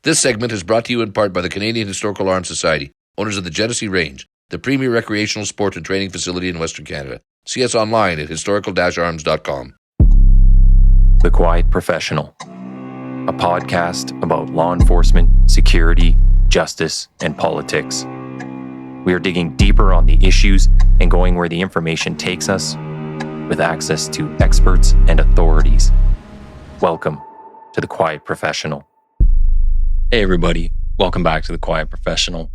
This segment is brought to you in part by the Canadian Historical Arms Society, owners of the Genesee Range, the premier recreational sport and training facility in Western Canada. See us online at historical-arms.com. The Quiet Professional, a podcast about law enforcement, security, justice, and politics. We are digging deeper on the issues and going where the information takes us with access to experts and authorities. Welcome to The Quiet Professional. Hey everybody, welcome back to The Quiet Professional.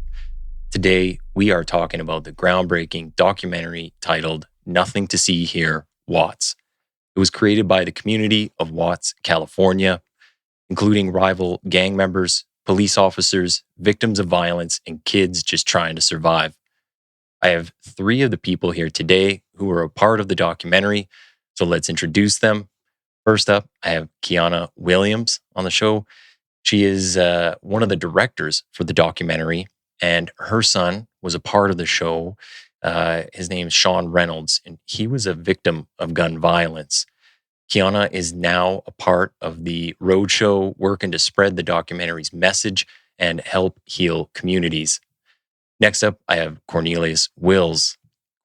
Today, we are talking about the groundbreaking documentary titled Nothing to See Here, Watts. It was created by the community of Watts, California, including rival gang members, police officers, victims of violence, and kids just trying to survive. I have three of the people here today who are a part of the documentary, so let's introduce them. First up, I have Qiuana Williams on the show. She is one of the directors for the documentary, and her son was a part of the show. His name is Shawn Reynolds, and he was a victim of gun violence. Qiuana is now a part of the roadshow working to spread the documentary's message and help heal communities. Next up, I have Cornelius Wills.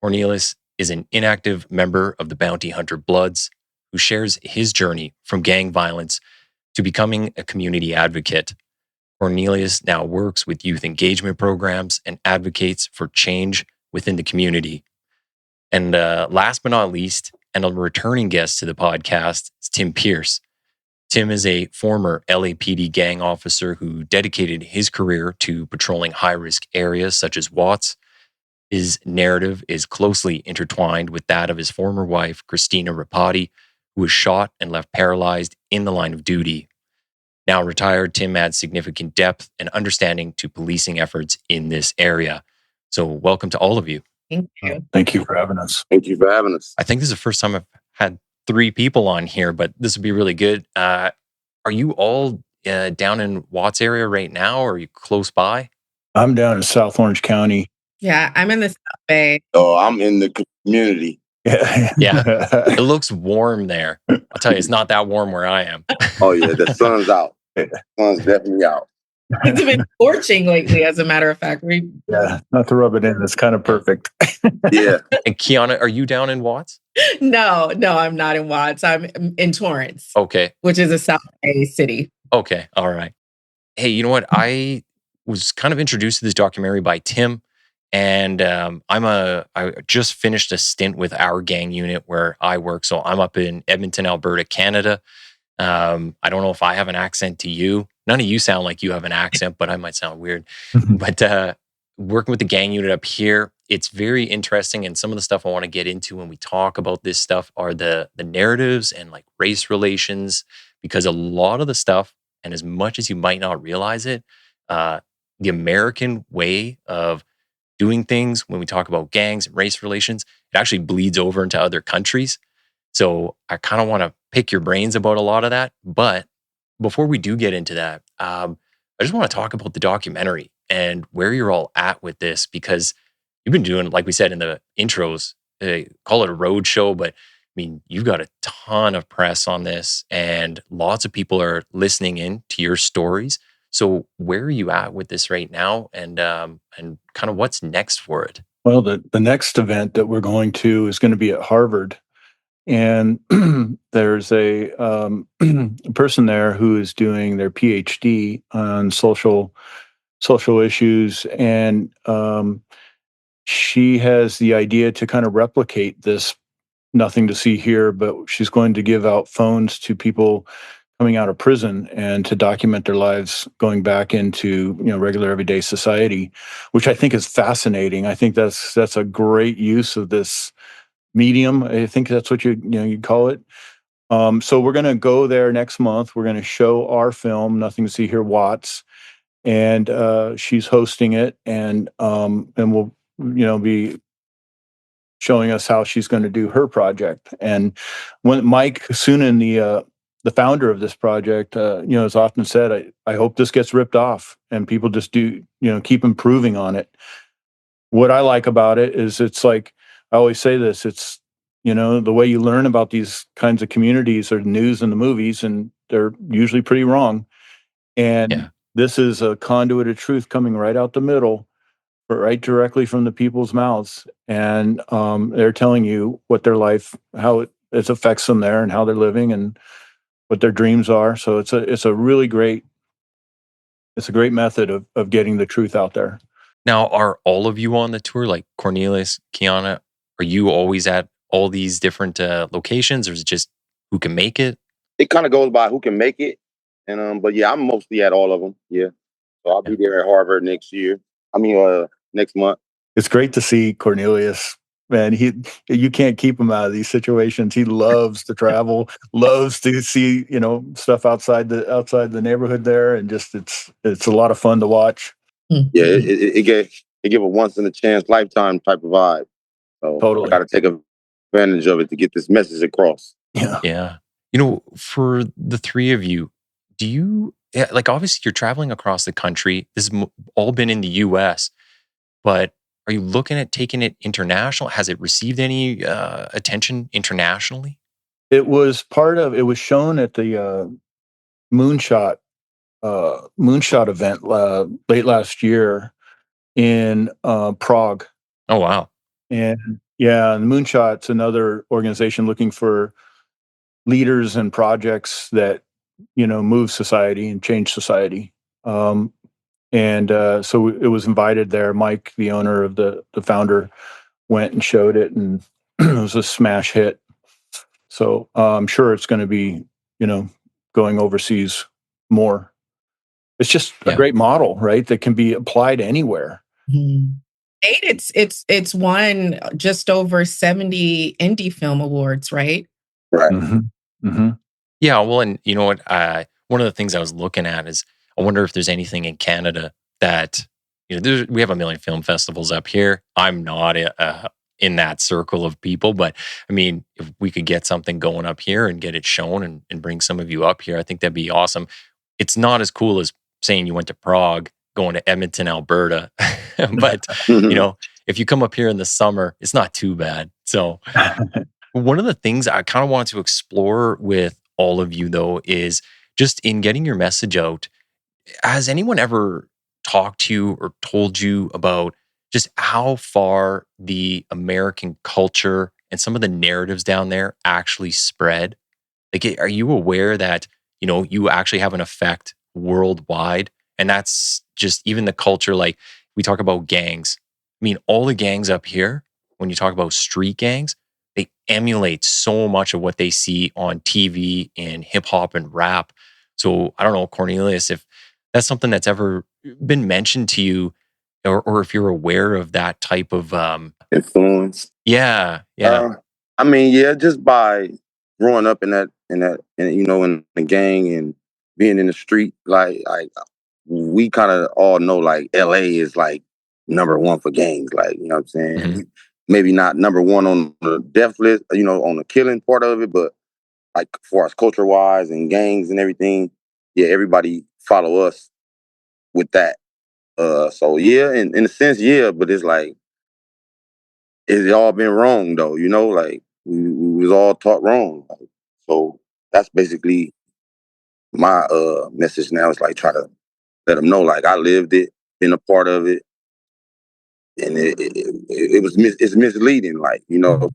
Cornelius is an inactive member of the Bounty Hunter Bloods who shares his journey from gang violence to becoming a community advocate. Cornelius now works with youth engagement programs and advocates for change within the community. And last but not least, and a returning guest to the podcast, is Tim Pearce. Tim is a former LAPD gang officer who dedicated his career to patrolling high-risk areas such as Watts. His narrative is closely intertwined with that of his former wife, Christina Rapati, who was shot and left paralyzed in the line of duty. Now retired, Tim adds significant depth and understanding to policing efforts in this area. So welcome to all of you. Thank you. Thank you for having us. Thank you for having us. I think this is the first time I've had three people on here, but this would be really good. Are you all down in Watts area right now, or are you close by? I'm down in South Orange County. Yeah, I'm in the South Bay. Oh, I'm in the community. Yeah. It looks warm there. I'll tell you, it's not that warm where I am. Oh, yeah, the sun's out. The sun's definitely out. It's been scorching lately, as a matter of fact. Yeah, not to rub it in. It's kind of perfect. Yeah. And Qiuana, are you down in Watts? No, I'm not in Watts. I'm in Torrance. Okay. Which is a South Bay city. Okay. All right. Hey, you know what? I was kind of introduced to this documentary by Tim. And I just finished a stint with our gang unit where I work. So I'm up in Edmonton, Alberta, Canada. I don't know if I have an accent to you. None of you sound like you have an accent, but I might sound weird. But working with the gang unit up here, it's very interesting. And some of the stuff I want to get into when we talk about this stuff are the narratives and like race relations, because a lot of the stuff, and as much as you might not realize it, the American way of doing things when we talk about gangs and race relations, it actually bleeds over into other countries. So I kind of want to pick your brains about a lot of that. But before we do get into that, I just want to talk about the documentary and where you're all at with this, because you've been doing, like we said in the intros, call it a road show, but I mean, you've got a ton of press on this and lots of people are listening in to your stories. So where are you at with this right now, and kind of what's next for it? Well, the next event that we're going to is going to be at Harvard. And there's a person there who is doing their PhD on social issues. And she has the idea to kind of replicate this Nothing to See Here, but she's going to give out phones to people coming out of prison and to document their lives going back into, regular everyday society, which I think is fascinating. I think that's a great use of this medium. I think that's what you'd call it. So we're going to go there next month. We're going to show our film, Nothing to See Here, Watts, and she's hosting it, and we'll be showing us how she's going to do her project. And when Mike Sunan, the founder of this project, has often said, I hope this gets ripped off and people just do, keep improving on it. What I like about it is it's like, I always say this, it's, the way you learn about these kinds of communities are news in the movies, and they're usually pretty wrong. And this is a conduit of truth coming right out the middle, right directly from the people's mouths. And they're telling you what their life, how it affects them there and how they're living and what their dreams are. So it's a great method of getting the truth out there. Now, are all of you on the tour? Like Cornelius, Qiuana, are you always at all these different locations, or is it just who can make it? It kind of goes by who can make it. And but yeah, I'm mostly at all of them. Yeah. So I'll be there at Harvard next year. Next month. It's great to see Cornelius. Man, you can't keep him out of these situations. He loves to travel, loves to see, stuff outside the neighborhood there, and just it's a lot of fun to watch. Yeah, it give a once in a chance lifetime type of vibe. So totally, I got to take advantage of it to get this message across. Yeah. For the three of you, do you obviously you're traveling across the country. This has all been in the U.S., but are you looking at taking it international? Has it received any attention internationally? It was shown at the Moonshot event late last year in Prague. Oh, wow. And yeah, and Moonshot's another organization looking for leaders and projects that, move society and change society. So it was invited there. Mike, the owner of the founder, went and showed it, and it was a smash hit. So I'm sure it's going to be, going overseas more. It's just a great model, right? That can be applied anywhere. Mm-hmm. It's won just over 70 indie film awards, right? Right. Mm-hmm. Mm-hmm. Yeah. Well, and you know what? One of the things I was looking at is I wonder if there's anything in Canada that we have a million film festivals up here. I'm not in that circle of people, but I mean, if we could get something going up here and get it shown and bring some of you up here, I think that'd be awesome. It's not as cool as saying you went to Prague, going to Edmonton, Alberta, but if you come up here in the summer, it's not too bad. So one of the things I kind of want to explore with all of you, though, is just in getting your message out. Has anyone ever talked to you or told you about just how far the American culture and some of the narratives down there actually spread? Like, are you aware that, you actually have an effect worldwide? And that's just even the culture. Like, we talk about gangs. I mean, all the gangs up here, when you talk about street gangs, they emulate so much of what they see on TV and hip hop and rap. So I don't know, Cornelius, if that's something that's ever been mentioned to you, or if you're aware of that type of influence. Yeah. Just by growing up in the gang and being in the street, like we kind of all know, like LA is like number one for gangs, like, you know what I'm saying? Mm-hmm. Maybe not number one on the death list, on the killing part of it, but like as far as culture wise and gangs and everything, yeah, everybody follow us with that. So yeah, in a sense, yeah, but it's like it's all been wrong though, like we was all taught wrong. So that's basically my message now, is like try to let them know, like I lived it, been a part of it, and it's misleading, like,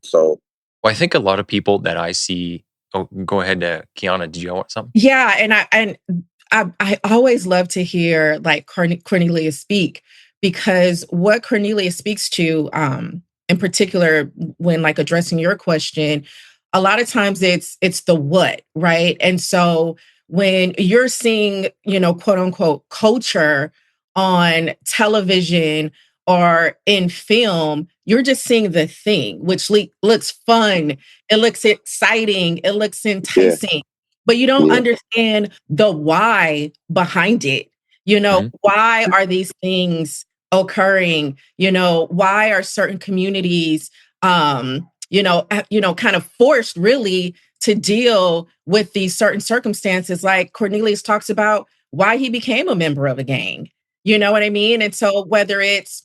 so. Well, I think a lot of people that I see. Oh, go ahead, Qiuana. Did you want something? Yeah, and I always love to hear like Cornelius speak, because what Cornelius speaks to, in particular, when like addressing your question, a lot of times it's the what, right? And so when you're seeing, quote unquote culture on television or in film, you're just seeing the thing, which looks fun, it looks exciting, it looks enticing. Yeah. But you don't understand the why behind it. Why are these things occurring? Why are certain communities, kind of forced really to deal with these certain circumstances? Like Cornelius talks about why he became a member of a gang. You know what I mean? And so whether it's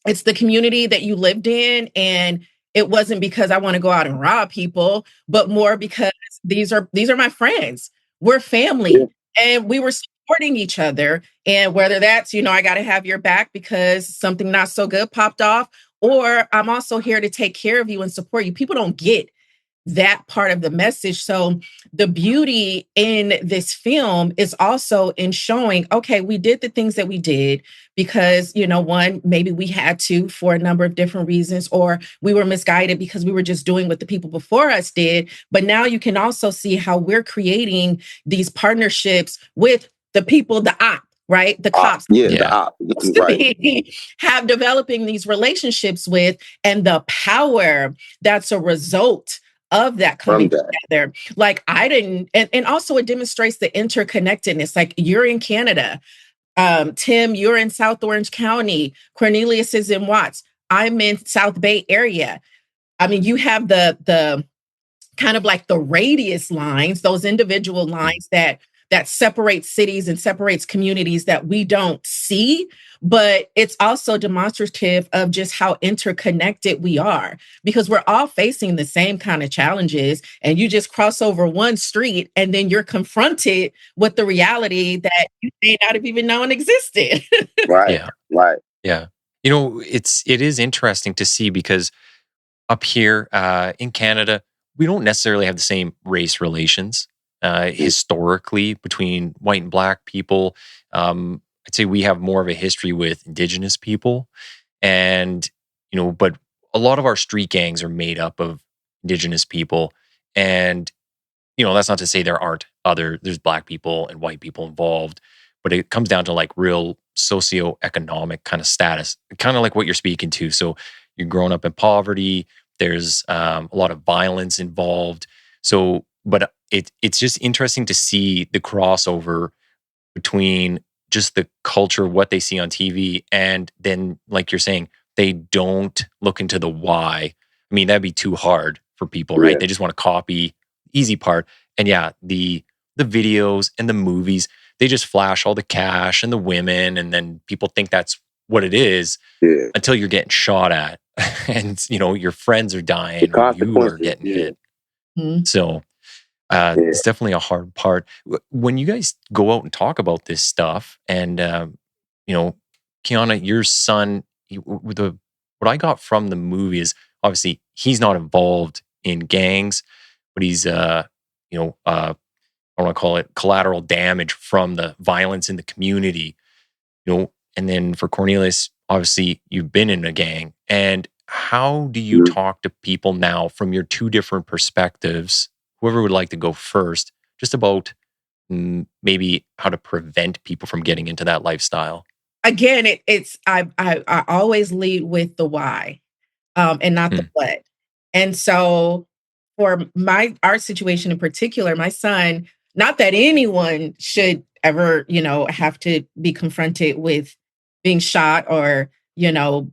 the community that you lived in, and it wasn't because I want to go out and rob people, but more because these are my friends. We're family. Yeah. And we were supporting each other. And whether that's, I got to have your back because something not so good popped off, or I'm also here to take care of you and support you. People don't get that part of the message. So the beauty in this film is also in showing, okay, we did the things that we did because, one, maybe we had to for a number of different reasons, or we were misguided because we were just doing what the people before us did. But now you can also see how we're creating these partnerships with the people, the op, right? The cops. The op. Right. Have developing these relationships with, and the power that's a result of that coming together. Like I didn't, and also it demonstrates the interconnectedness. Like you're in Canada, Tim, you're in South Orange County, Cornelius is in Watts, I'm in South Bay area. I mean, you have the kind of like the radius lines, those individual lines that separates cities and separates communities that we don't see, but it's also demonstrative of just how interconnected we are because we're all facing the same kind of challenges, and you just cross over one street and then you're confronted with the reality that you may not have even known existed. Right. Yeah. It is interesting to see because up here in Canada, we don't necessarily have the same race relations. Historically between white and black people. I'd say we have more of a history with Indigenous people. And, but a lot of our street gangs are made up of Indigenous people. And, that's not to say there's black people and white people involved, but it comes down to like real socioeconomic kind of status, kind of like what you're speaking to. So you're growing up in poverty, there's a lot of violence involved. So, but it's just interesting to see the crossover between just the culture, what they see on TV, and then, like you're saying, they don't look into the why. I mean, that'd be too hard for people, right? They just want to copy the easy part. And the videos and the movies, they just flash all the cash and the women, and then people think that's what it is until you're getting shot at, and your friends are dying, or you are getting hit. Mm-hmm. So. It's definitely a hard part. When you guys go out and talk about this stuff, and Qiuana, your son, what I got from the movie is obviously he's not involved in gangs, but he's I want to call it collateral damage from the violence in the community. And then for Cornelius, obviously you've been in a gang. And how do you talk to people now from your two different perspectives? Whoever would like to go first, just about maybe how to prevent people from getting into that lifestyle. Again, I always lead with the why, and not the what. And so for our situation in particular, my son, not that anyone should ever, have to be confronted with being shot or,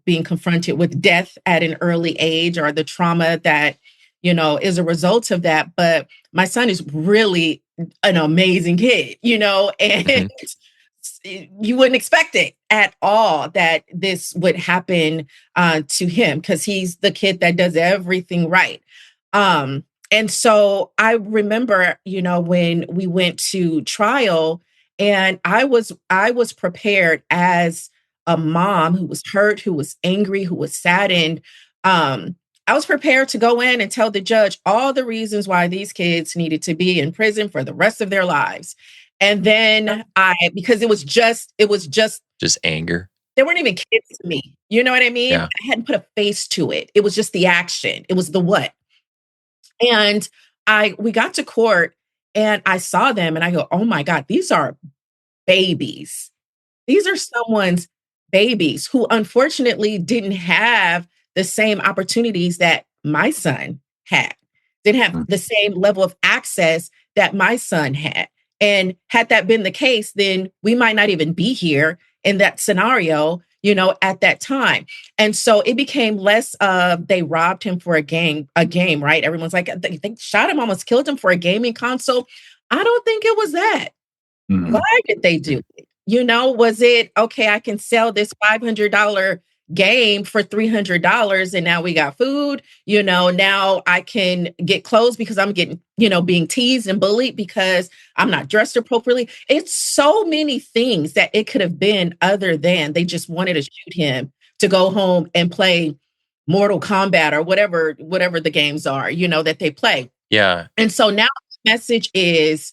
being confronted with death at an early age, or the trauma that is a result of that. But my son is really an amazing kid, and you wouldn't expect it at all that this would happen to him because he's the kid that does everything right. And so I remember, when we went to trial, and I was prepared as a mom who was hurt, who was angry, who was saddened. I was prepared to go in and tell the judge all the reasons why these kids needed to be in prison for the rest of their lives. And then because it was just anger. They weren't even kids to me. You know what I mean? Yeah. I hadn't put a face to it. It was just the action. It was the what. And we got to court and I saw them and I go, oh my God, these are babies. These are someone's babies who unfortunately didn't have the same opportunities that my son had, didn't have the same level of access that my son had. And had that been the case, then we might not even be here in that scenario, at that time. And so it became less of they robbed him for a game, right? Everyone's like, they shot him, almost killed him for a gaming console. I don't think it was that. Mm-hmm. Why did they do it? Was it, okay, I can sell this $500 game for $300 and now we got food, now I can get clothes because I'm getting, being teased and bullied because I'm not dressed appropriately. It's so many things that it could have been other than they just wanted to shoot him to go home and play Mortal Kombat or whatever the games are, that they play. Yeah. And so now the message is,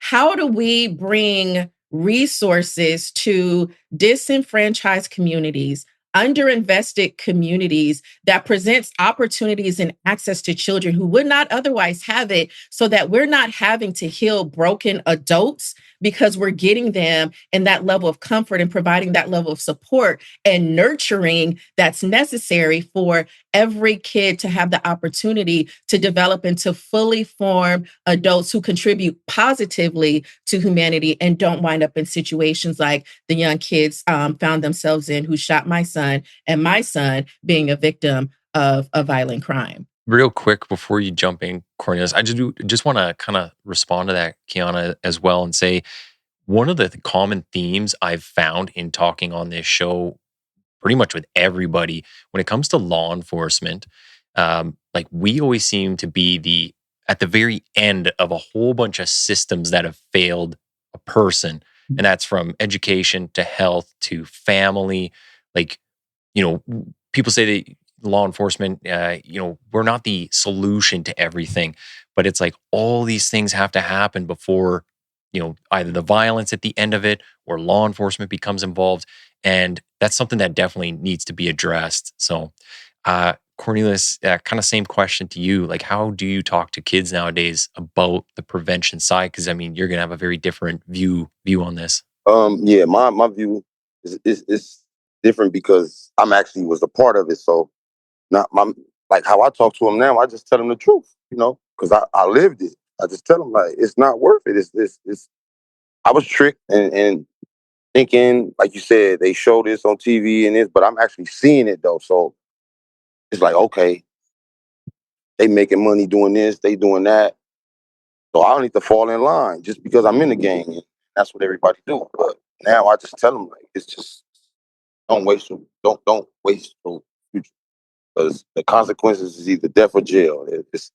how do we bring resources to disenfranchised communities, underinvested communities that presents opportunities and access to children who would not otherwise have it, so that we're not having to heal broken adults because we're getting them in that level of comfort and providing that level of support and nurturing that's necessary for every kid to have the opportunity to develop into fully formed adults who contribute positively to humanity and don't wind up in situations like the young kids found themselves in who shot my son, and my son being a victim of a violent crime. Real quick before you jump in, Cornelius, I just want to kind of respond to that, Qiuana, as well, and say one of the common themes I've found in talking on this show pretty much with everybody when it comes to law enforcement, like we always seem to be at the very end of a whole bunch of systems that have failed a person. And that's from education to health to family. Like, people say that law enforcement, we're not the solution to everything, but it's like all these things have to happen before, either the violence at the end of it or law enforcement becomes involved. And that's something that definitely needs to be addressed. So, Cornelius, kind of same question to you. Like, how do you talk to kids nowadays about the prevention side? Because you're going to have a very different view on this. Yeah, my view is different because I'm actually was a part of it. So, not like how I talk to them now. I just tell them the truth, because I lived it. I just tell them like it's not worth it. It's I was tricked and thinking, like you said, they show this on TV and this, but I'm actually seeing it though. So it's like, okay, they making money doing this, they doing that. So I don't need to fall in line just because I'm in the gang. And that's what everybody do. But now I just tell them like it's just don't waste your future, because the consequences is either death or jail. It's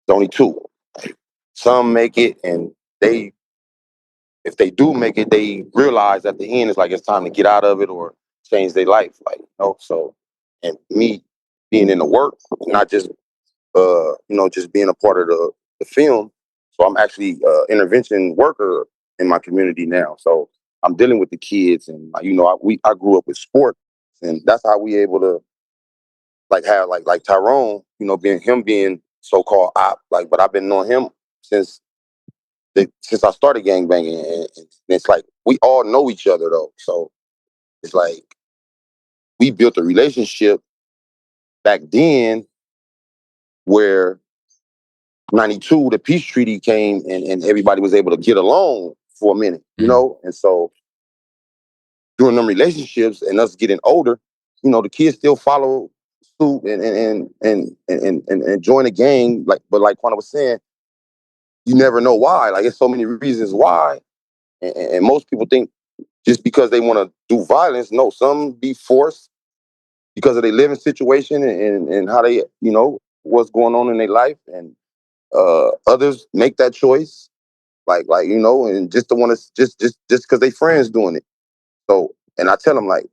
only two. Some make it, and if they do make it, they realize at the end it's like it's time to get out of it or change their life. So, and me being in the work, not just just being a part of the film. So I'm actually intervention worker in my community now. So I'm dealing with the kids, and I grew up with sports, and that's how we able to have like Tyrone, being so-called op, but I've been knowing him since I started gangbanging, and it's like we all know each other though. So it's like we built a relationship back then where 92, the peace treaty came, and everybody was able to get along for a minute, and so during them relationships and us getting older, the kids still follow suit and join a gang, but like Qiuana was saying, you never know why. Like, there's so many reasons why, and most people think just because they want to do violence. No, some be forced because of their living situation and how they, what's going on in their life, and others make that choice, and just to want to just because they friends doing it. So, and I tell them like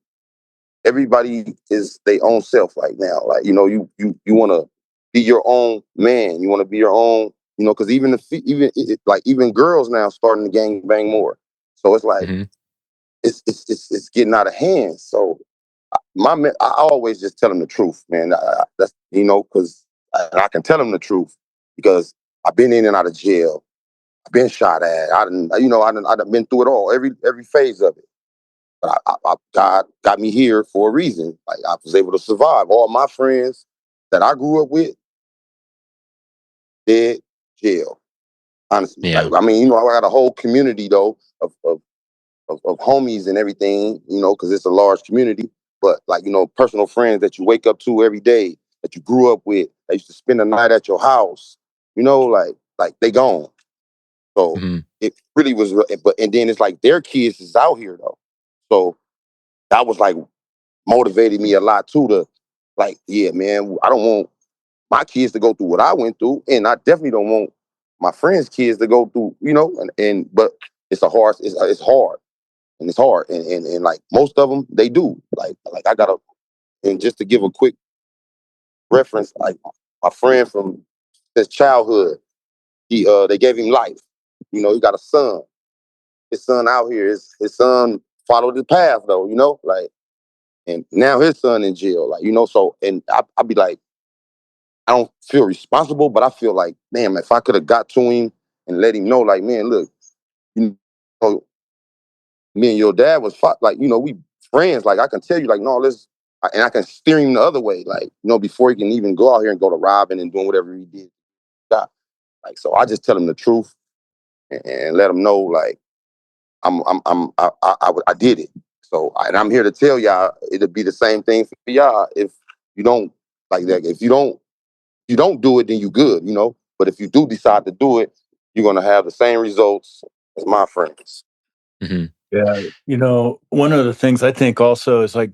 everybody is their own self right now. Like, you want to be your own man. You want to be your own, because even girls now starting to gang bang more. So it's like it's getting out of hand. So I always just tell them the truth, man. That's because I can tell them the truth because I've been in and out of jail. I've been shot at. I've been through it all, every phase of it. But God got me here for a reason. Like, I was able to survive. All my friends that I grew up with, dead, jail. Honestly, Yeah. I got a whole community though of homies and everything. Because it's a large community. But personal friends that you wake up to every day, that you grew up with, that used to spend the night at your house. Like they gone. So it really was. And then it's like their kids is out here though. So that was like motivated me a lot too to like, yeah, man, I don't want my kids to go through what I went through, and I definitely don't want my friends' kids to go through, but it's hard, and it's hard, and like most of them, they do. Like I gotta, and just to give a quick reference, like my friend from his childhood, they gave him life. He got a son. His son out here, his son followed the path though, like, and now his son in jail, like, so, and I be like, I don't feel responsible, but I feel like, damn, if I could have got to him and let him know, like, man, look, you know, me and your dad was like, we friends. Like, I can tell you, like, no, and I can steer him the other way, like, before he can even go out here and go to robbing and doing whatever he did. Like, so I just tell him the truth and let him know, like, I did it. So, and I'm here to tell y'all, it'll be the same thing for y'all if you don't like that. If you don't do it, then you good, But if you do decide to do it, you're gonna have the same results as my friends. Mm-hmm. Yeah, one of the things I think also is like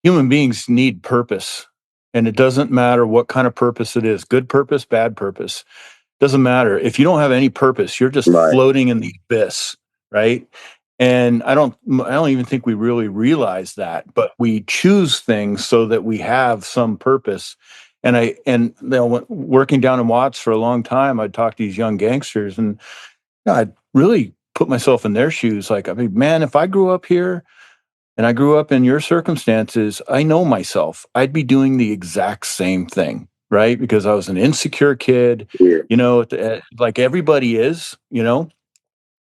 human beings need purpose, and it doesn't matter what kind of purpose it is, good purpose, bad purpose. Doesn't matter. If you don't have any purpose, you're just Right. floating in the abyss, right? And I don't even think we really realize that, but we choose things so that we have some purpose. And working down in Watts for a long time, I'd talk to these young gangsters, and I'd really put myself in their shoes. Like, I mean, man, if I grew up here and I grew up in your circumstances, I know myself, I'd be doing the exact same thing, right? Because I was an insecure kid, Yeah. like everybody is,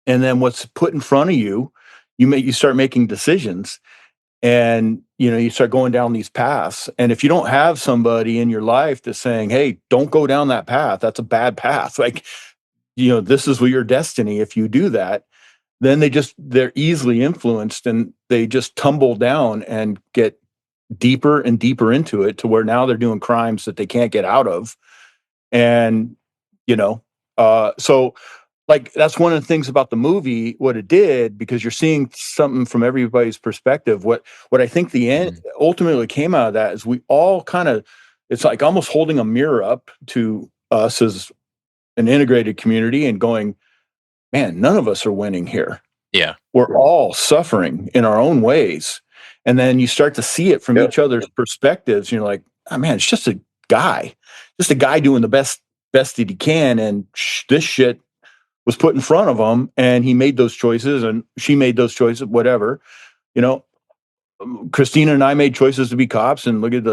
and then what's put in front of you, you start making decisions, and you start going down these paths. And if you don't have somebody in your life that's saying, hey, don't go down that path, that's a bad path, like, this is your destiny. If you do that, then they're easily influenced, and they just tumble down and get deeper and deeper into it, to where now they're doing crimes that they can't get out of. And so, like, that's one of the things about the movie, what it did, because you're seeing something from everybody's perspective. What I think the end ultimately came out of that is we all kind of, it's like almost holding a mirror up to us as an integrated community and going, man, none of us are winning here. Yeah. We're all suffering in our own ways. And then you start to see it from each other's perspectives. And you're like, oh man, it's just a guy doing the best that he can. And this shit was put in front of him, and he made those choices, and she made those choices, whatever. Christina and I made choices to be cops, and look at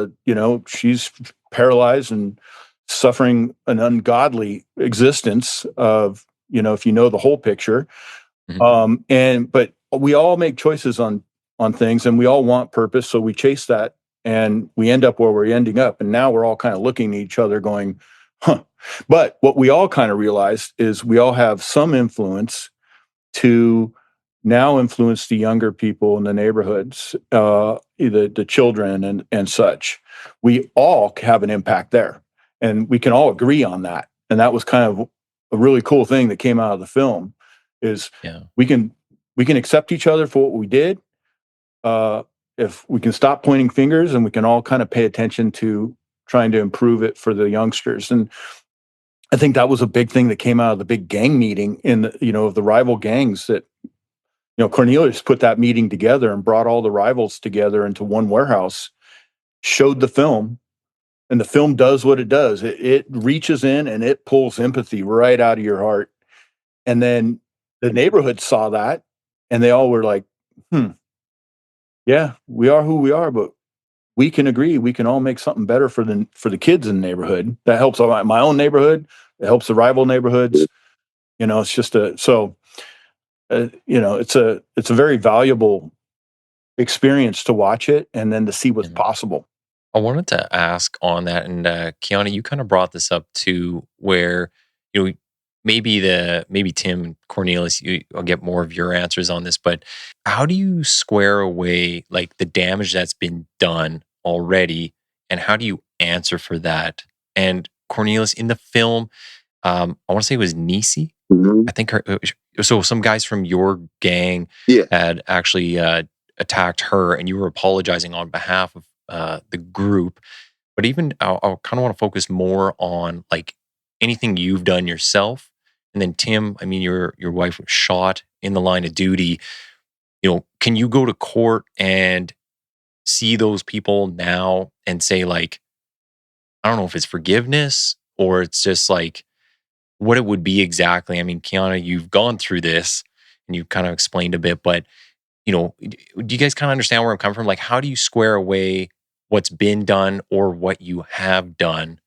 she's paralyzed and suffering an ungodly existence of, if you know the whole picture. Mm-hmm. But we all make choices on things, and we all want purpose. So we chase that, and we end up where we're ending up. And now we're all kind of looking at each other going, huh. But what we all kind of realized is we all have some influence to now influence the younger people in the neighborhoods, the children and such. We all have an impact there, and we can all agree on that. And that was kind of a really cool thing that came out of the film, is we can accept each other for what we did. If we can stop pointing fingers, and we can all kind of pay attention to trying to improve it for the youngsters. And I think that was a big thing that came out of the big gang meeting of the rival gangs, that, Cornelius put that meeting together and brought all the rivals together into one warehouse, showed the film, and the film does what it does. It reaches in and it pulls empathy right out of your heart. And then the neighborhood saw that, and they all were like, yeah, we are who we are, but we can agree. We can all make something better for the kids in the neighborhood. That helps my own neighborhood. It helps the rival neighborhoods. It's just it's a very valuable experience to watch it, and then to see what's possible. I wanted to ask on that, and Qiuana, you kind of brought this up too, where maybe Tim, Cornelius, I'll get more of your answers on this, but how do you square away like the damage that's been done already, and how do you answer for that? And Cornelius, in the film, I want to say it was Nisi. Mm-hmm. I think so some guys from your gang had actually attacked her, and you were apologizing on behalf of the group. But even I'll kind of want to focus more on like anything you've done yourself. And then Tim, I mean, your wife was shot in the line of duty. Can you go to court and see those people now and say, like, I don't know if it's forgiveness or it's just like what it would be exactly? I mean, Qiuana, you've gone through this and you kind of explained a bit, but do you guys kind of understand where I'm coming from? Like, how do you square away what's been done or what you have done?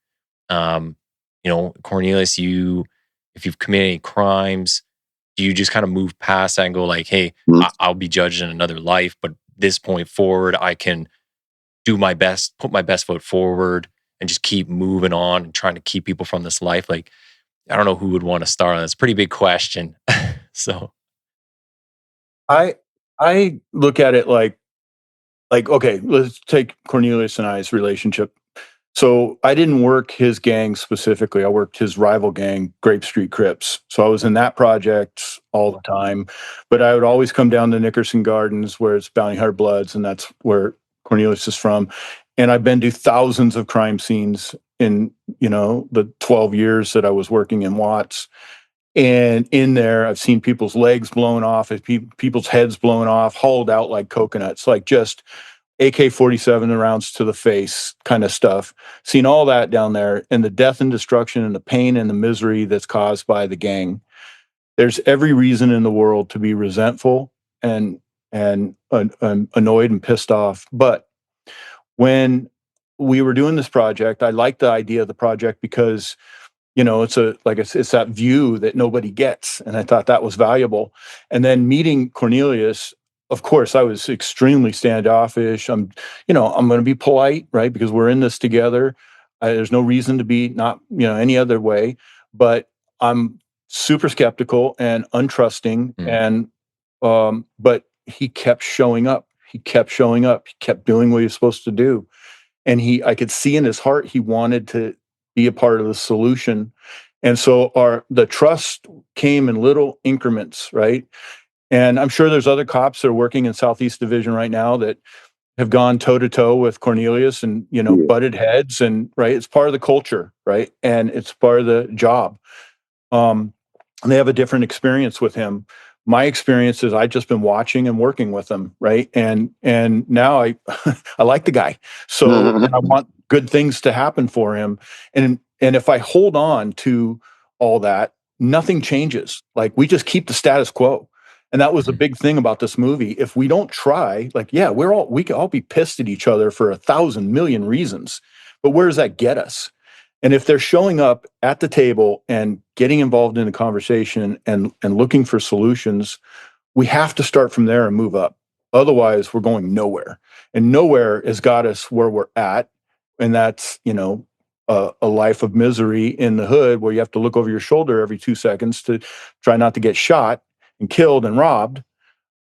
Cornelius, if you've committed any crimes, do you just kind of move past that and go like, hey, I'll be judged in another life, but this point forward, I can do my best, put my best foot forward and just keep moving on and trying to keep people from this life? Like, I don't know who would want to start on. That's a pretty big question. So I look at it like okay, let's take Cornelius and I's relationship. So I didn't work his gang specifically. I worked his rival gang, Grape Street Crips. So I was in that project all the time. But I would always come down to Nickerson Gardens, where it's Bounty Hunter Bloods, and that's where Cornelius is from. And I've been to thousands of crime scenes in the 12 years that I was working in Watts. And in there, I've seen people's legs blown off, people's heads blown off, hauled out like coconuts, like just AK-47 rounds to the face kind of stuff. Seen all that down there, and the death and destruction and the pain and the misery that's caused by the gang. There's every reason in the world to be resentful and annoyed and pissed off. But when we were doing this project, I liked the idea of the project because it's it's that view that nobody gets. And I thought that was valuable. And then meeting Cornelius, of course, I was extremely standoffish. I'm going to be polite, right? Because we're in this together. There's no reason to be not, any other way, but I'm super skeptical and untrusting. And, but he kept showing up. He kept showing up. He kept doing what he was supposed to do. And I could see in his heart, he wanted to be a part of the solution. And so the trust came in little increments, right? And I'm sure there's other cops that are working in Southeast Division right now that have gone toe to toe with Cornelius and, butted heads, and right. It's part of the culture, right? And it's part of the job. And they have a different experience with him. My experience is I've just been watching and working with him, right? And now I I like the guy. So I want good things to happen for him. And if I hold on to all that, nothing changes. Like, we just keep the status quo. And that was the big thing about this movie. If we don't try, like, yeah, we could all be pissed at each other for 1,000 million reasons. But where does that get us? And if they're showing up at the table and getting involved in the conversation and looking for solutions, we have to start from there and move up. Otherwise, we're going nowhere. And nowhere has got us where we're at. And that's, a life of misery in the hood, where you have to look over your shoulder every 2 seconds to try not to get shot and killed and robbed.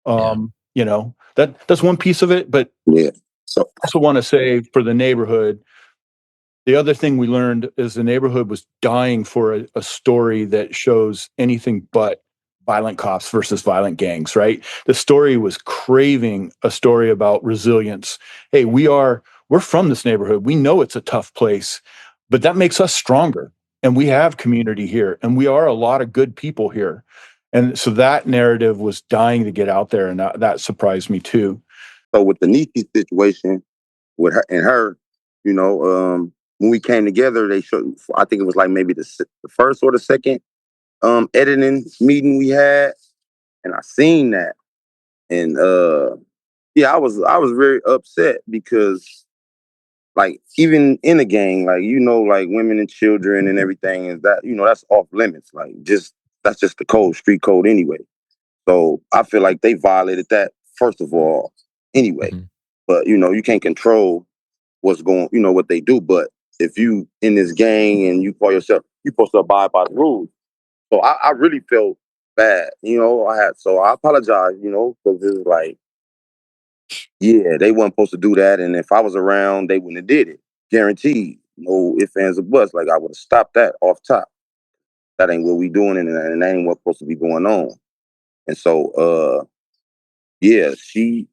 That's one piece of it. But yeah. So I also want to say, for the neighborhood, the other thing we learned is the neighborhood was dying for a story that shows anything but violent cops versus violent gangs, right? The story was craving a story about resilience. Hey, we're from this neighborhood. We know it's a tough place, but that makes us stronger. And we have community here, and we are a lot of good people here. And so that narrative was dying to get out there, and that surprised me too. So with the Nikki situation, with her and her, when we came together, they showed. I think it was like maybe the first or the second editing meeting we had, and I seen that, and I was very upset because, like, even in a gang, like, like women and children and everything is that, that's off limits. Like, that's just the code, street code anyway. So I feel like they violated that first of all anyway. Mm-hmm. But you can't control what's going, what they do. But if you in this gang and you call yourself, you're supposed to abide by the rules. So I really felt bad, so I apologize, because it's like, yeah, they weren't supposed to do that. And if I was around, they wouldn't have did it. Guaranteed. No ifs, ands, or buts. Like, I would have stopped that off top. That ain't what we doing, and that ain't what's supposed to be going on. And so, she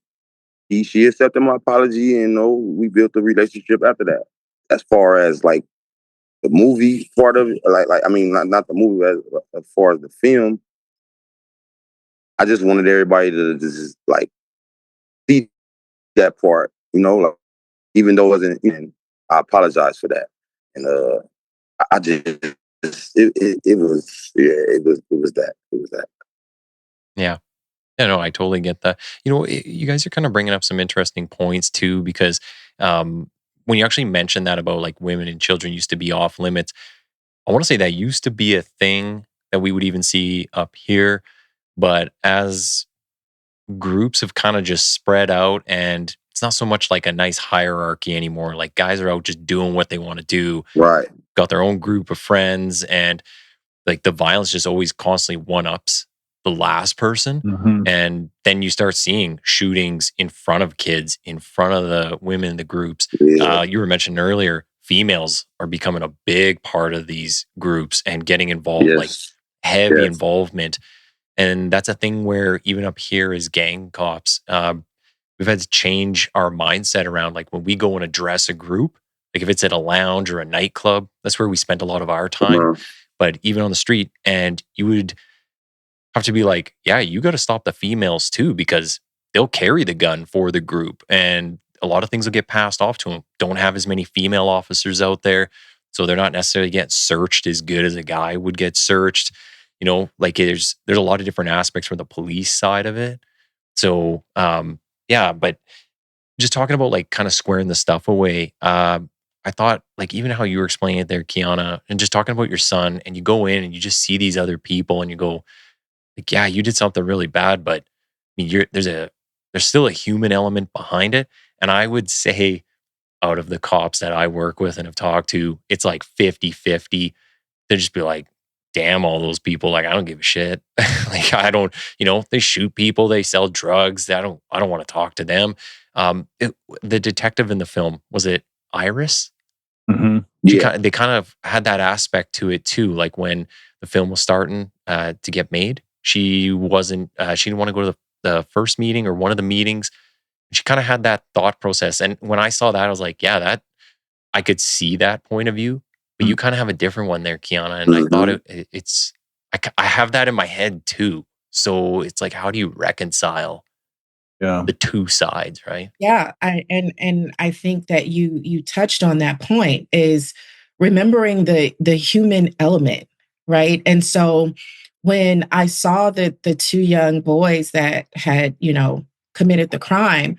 she accepted my apology, and we built a relationship after that. As far as like the movie part of it, like I mean, not the movie, as far as the film, I just wanted everybody to just like see that part, like, even though it wasn't, and I apologize for that. And I just it was that. Yeah. Yeah, no, I totally get that. You guys are kind of bringing up some interesting points too, because when you actually mentioned that about like women and children used to be off limits, I want to say that used to be a thing that we would even see up here. But as groups have kind of just spread out, and it's not so much like a nice hierarchy anymore. Like guys are out just doing what they want to do, Right. got their own group of friends, and like the violence just always constantly one-ups the last person. Mm-hmm. And then you start seeing shootings in front of kids, in front of the women in the groups. Yeah. You were mentioning earlier, females are becoming a big part of these groups and getting involved, Yes. like heavy Yes. involvement. And that's a thing where even up here as gang cops, we've had to change our mindset around like when we go and address a group, like if it's at a lounge or a nightclub, that's where we spend a lot of our time. Uh-huh. But even on the street, and you would have to be like, yeah, you got to stop the females too, because they'll carry the gun for the group. And a lot of things will get passed off to them. Don't have as many female officers out there. So they're not necessarily getting searched as good as a guy would get searched. Like there's a lot of different aspects from the police side of it. So, yeah, but just talking about like kind of squaring the stuff away. I thought like even how you were explaining it there, Qiuana, and just talking about your son, and you go in and you just see these other people and you go, like, yeah, you did something really bad, but I mean, there's still a human element behind it. And I would say out of the cops that I work with and have talked to, it's like 50-50. They'd just be like, damn, all those people, like, I don't give a shit. Like, I don't, they shoot people, they sell drugs. I don't want to talk to them. The detective in the film, was it Iris? Mm-hmm. Yeah. They kind of had that aspect to it too. Like when the film was starting to get made, she didn't want to go to the first meeting or one of the meetings. She kind of had that thought process. And when I saw that, I was like, yeah, that I could see that point of view, but you kind of have a different one there, Qiuana. And I thought I have that in my head too. So it's like, how do you reconcile the two sides, right? Yeah, and I think that you touched on that point, is remembering the human element, right? And so when I saw the two young boys that had, committed the crime,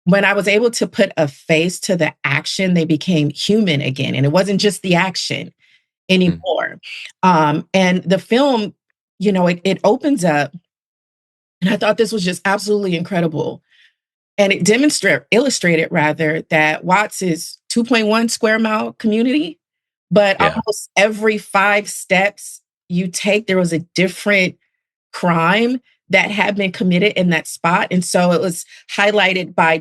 when I was able to put a face to the action, they became human again. And it wasn't just the action anymore. And the film, it opens up, and I thought this was just absolutely incredible. And it illustrated rather, that Watts is 2.1 square mile community, but almost every 5 steps you take, there was a different crime that had been committed in that spot. And so it was highlighted by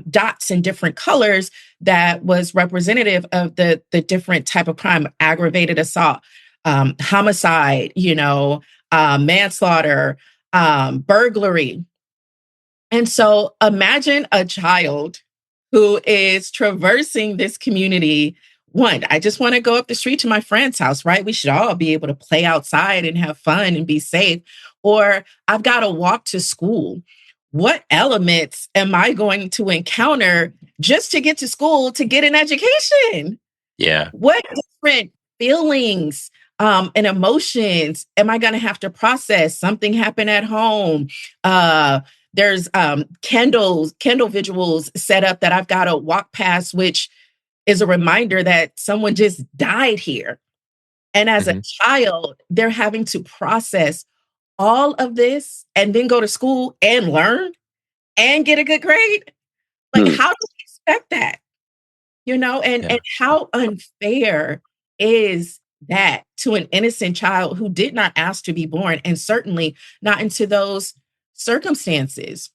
dots in different colors that was representative of the different type of crime: aggravated assault, homicide, manslaughter, burglary. And so imagine a child who is traversing this community. One, I just want to go up the street to my friend's house, right? We should all be able to play outside and have fun and be safe. Or I've got to walk to school. What elements am I going to encounter just to get to school to get an education? Yeah. What different feelings and emotions am I going to have to process? Something happened at home. There's candle visuals set up that I've got to walk past, which is a reminder that someone just died here. And as a child, they're having to process all of this and then go to school and learn and get a good grade. Like, how do we expect that? And how unfair is that to an innocent child who did not ask to be born, and certainly not into those circumstances.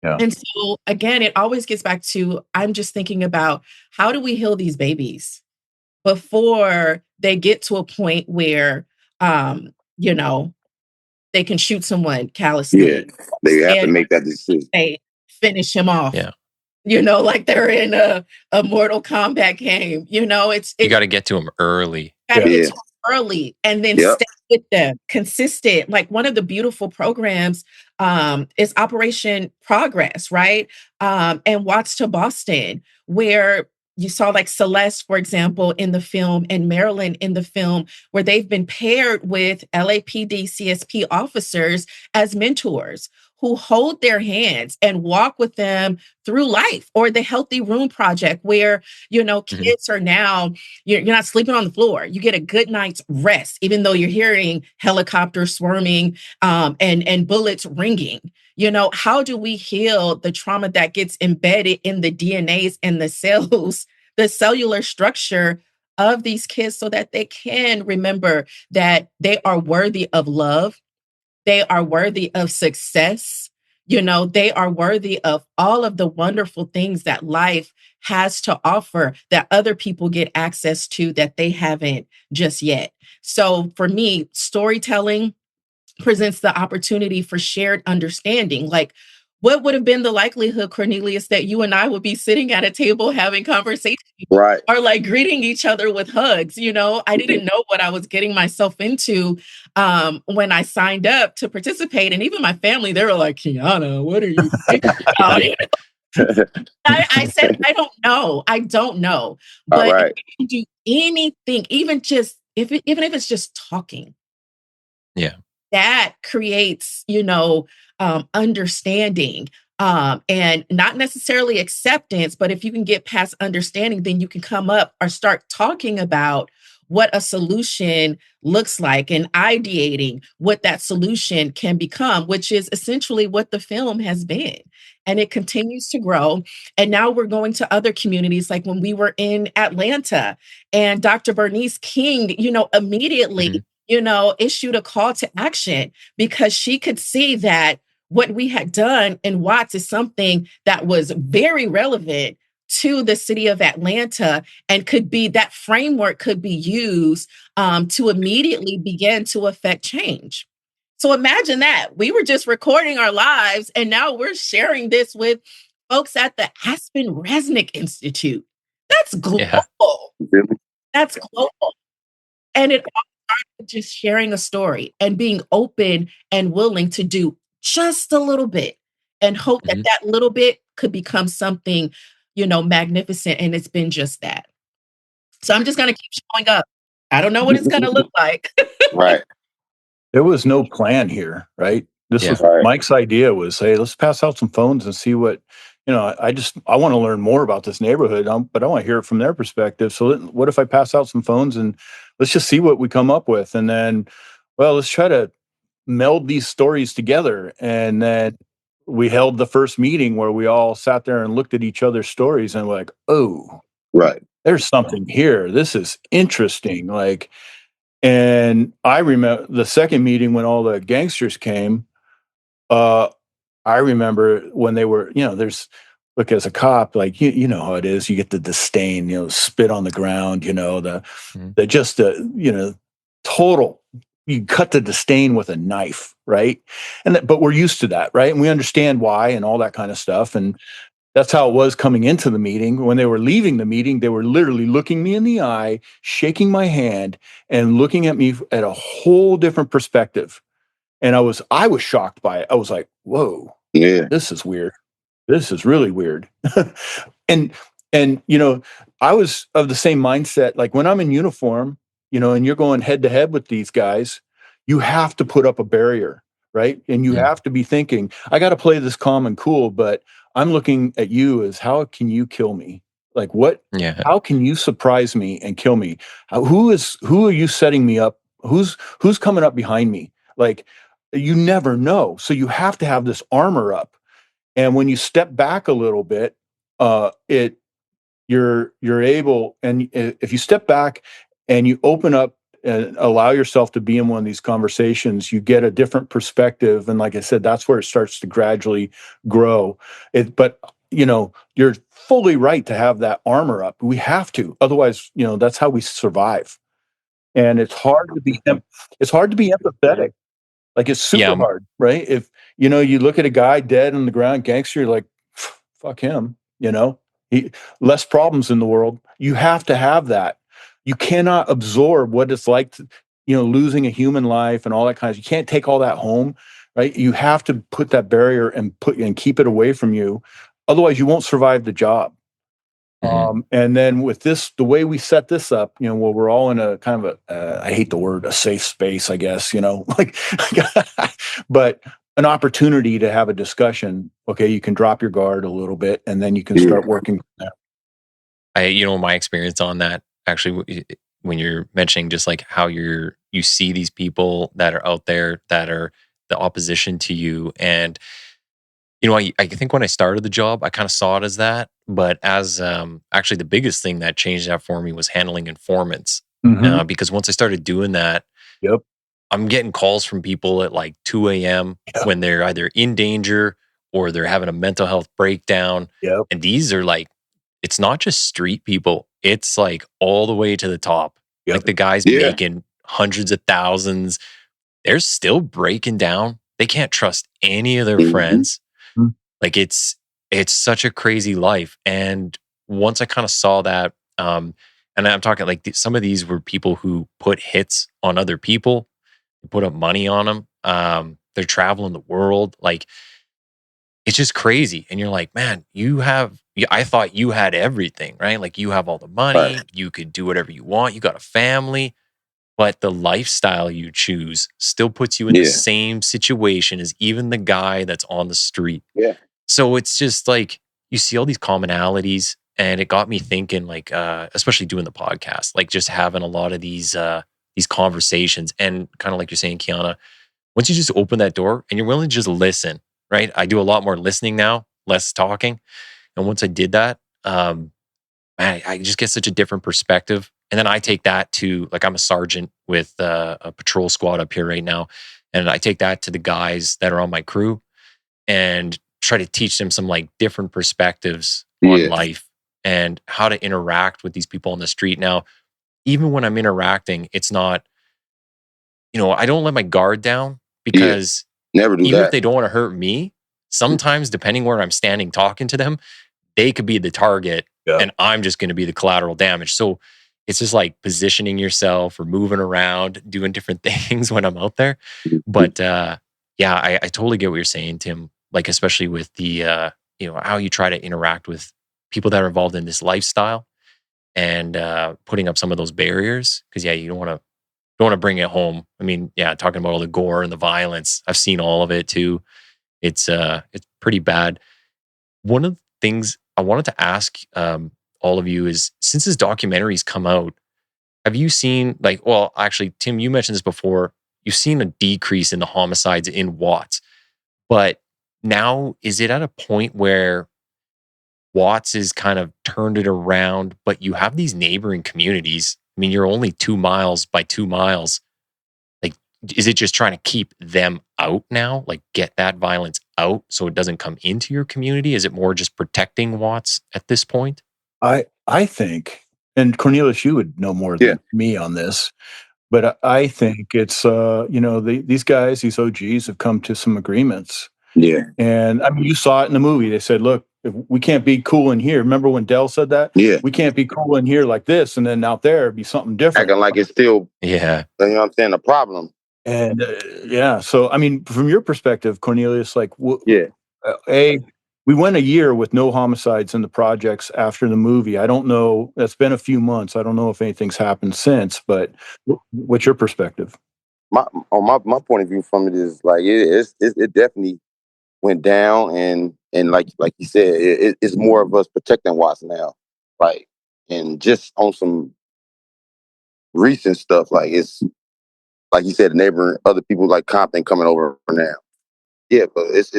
Yeah. And so again, it always gets back to, I'm just thinking about, how do we heal these babies before they get to a point where, they can shoot someone callously? Yeah, they have to make that decision. They finish him off. Yeah. Like they're in a Mortal Kombat game. You got to get to them early. Gotta get to them early and then stay with them, consistent. Like one of the beautiful programs is Operation Progress, right? And Watch to Boston, where you saw like Celeste, for example, in the film, and Marilyn in the film, where they've been paired with LAPD CSP officers as mentors who hold their hands and walk with them through life. Or the Healthy Room Project, where, kids are now, you're not sleeping on the floor. You get a good night's rest, even though you're hearing helicopters swarming and bullets ringing. How do we heal the trauma that gets embedded in the DNAs and the cells, the cellular structure of these kids, so that they can remember that they are worthy of love? They are worthy of success. They are worthy of all of the wonderful things that life has to offer, that other people get access to that they haven't just yet. So for me, storytelling presents the opportunity for shared understanding. Like, what would have been the likelihood, Cornelius, that you and I would be sitting at a table having conversations, right, or like greeting each other with hugs? I didn't know what I was getting myself into when I signed up to participate. And even my family, they were like, Qiuana, what are you thinking about? I said, I don't know. But if you can do anything, even if it's just talking. Yeah. That creates, understanding, and not necessarily acceptance, but if you can get past understanding, then you can come up or start talking about what a solution looks like and ideating what that solution can become, which is essentially what the film has been. And it continues to grow. And now we're going to other communities, like when we were in Atlanta, and Dr. Bernice King, immediately issued a call to action, because she could see that what we had done in Watts is something that was very relevant to the city of Atlanta, and that framework could be used to immediately begin to affect change. So imagine that. We were just recording our lives, and now we're sharing this with folks at the Aspen Resnick Institute. That's global. Yeah. That's global. And it all starts with just sharing a story and being open and willing to do just a little bit, and hope that that little bit could become something, magnificent. And it's been just that. So I'm just going to keep showing up. I don't know what it's going to look like. Right. There was no plan here, right? This was Mike's idea was, hey, let's pass out some phones and see what, I want to learn more about this neighborhood, but I want to hear it from their perspective. So what if I pass out some phones and let's just see what we come up with? And then, let's try to meld these stories together. And then we held the first meeting where we all sat there and looked at each other's stories and were like, oh, right, there's something here. This is interesting. And I remember the second meeting when all the gangsters came. I remember when they were, look, as a cop, like, you know how it is. You get the disdain, spit on the ground, total, you cut the disdain with a knife, right? But we're used to that, right? And we understand why and all that kind of stuff. And that's how it was coming into the meeting. When they were leaving the meeting, they were literally looking me in the eye, shaking my hand, and looking at me at a whole different perspective. And I was shocked by it. I was like, whoa, this is weird. This is really weird. and I was of the same mindset. Like when I'm in uniform, and you're going head to head with these guys, you have to put up a barrier, right? And you have to be thinking, I got to play this calm and cool, but I'm looking at you as, how can you kill me? Like what? Yeah. How can you surprise me and kill me? Who are you setting me up? Who's coming up behind me? Like, you never know. So you have to have this armor up. And when you step back a little bit, you're able, and if you step back and you open up and allow yourself to be in one of these conversations, you get a different perspective. And like I said, that's where it starts to gradually grow. But you're fully right to have that armor up. We have to, otherwise, that's how we survive. And it's hard to be empathetic. Like it's super hard, right? If you look at a guy dead on the ground, gangster, you're like, fuck him, less problems in the world. You have to have that. You cannot absorb what it's like to, losing a human life and all that kind of, you can't take all that home, right? You have to put that barrier and keep it away from you. Otherwise you won't survive the job. And then with this, the way we set this up, where we're all in a kind of I hate the word, a safe space, I guess, like, but an opportunity to have a discussion. Okay, you can drop your guard a little bit, and then you can start working from there. My experience on that, actually, when you're mentioning just like how you see these people that are out there that are the opposition to you, and I think when I started the job, I kind of saw it as that. But as actually the biggest thing that changed that for me was handling informants. Because once I started doing that, I'm getting calls from people at like 2 a.m. when they're either in danger or they're having a mental health breakdown. And these are like, it's not just street people. It's like all the way to the top. Like the guys making hundreds of thousands, they're still breaking down. They can't trust any of their friends. Like it's such a crazy life. And once I kind of saw that, and I'm talking like some of these were people who put hits on other people, put up money on them. They're traveling the world. Like it's just crazy. And you're like, man, I thought you had everything, right? Like you have all the money, you could do whatever you want. You got a family, but the lifestyle you choose still puts you in the same situation as even the guy that's on the street. So it's just like you see all these commonalities, and it got me thinking, like, especially doing the podcast, like just having a lot of these conversations, and kind of like you're saying, Qiuana, once you just open that door and you're willing to just listen, right? I do a lot more listening now, less talking, and once I did that, man, I just get such a different perspective. And then I take that to, like, I'm a sergeant with a patrol squad up here right now, and I take that to the guys that are on my crew, and try to teach them some like different perspectives on life and how to interact with these people on the street. Now, even when I'm interacting, it's not, I don't let my guard down, because never do even that. if they don't want to hurt me, sometimes depending where I'm standing talking to them, they could be the target and I'm just going to be the collateral damage. So it's just like positioning yourself or moving around, doing different things when I'm out there. But I totally get what you're saying, Tim. Like, especially with the, how you try to interact with people that are involved in this lifestyle, and putting up some of those barriers. Because you don't want to bring it home. I mean, talking about all the gore and the violence, I've seen all of it too. It's pretty bad. One of the things I wanted to ask all of you is, since this documentary's come out, have you seen, like, well, actually, Tim, you mentioned this before, you've seen a decrease in the homicides in Watts, but now is it at a point where Watts has kind of turned it around, but you have these neighboring communities? I mean, you're only 2 miles by 2 miles. Like, is it just trying to keep them out now? Like, get that violence out so it doesn't come into your community? Is it more just protecting Watts at this point? I think, and Cornelius, you would know more than me on this, but I think it's, these guys, these OGs have come to some agreements. And I mean, you saw it in the movie. They said, look, if we can't be cool in here. Remember when Dell said that? We can't be cool in here like this, and then out there be something different. Acting like it's still, you know what I'm saying, a problem. And so I mean, from your perspective, Cornelius, like, we went a year with no homicides in the projects after the movie. I don't know. That's been a few months. I don't know if anything's happened since. But what's your perspective? My point of view from it is like it definitely went down, and like you said, it's more of us protecting Watts now, like, and just on some recent stuff, like it's like you said, neighboring other people like Compton coming over now. Yeah, but it's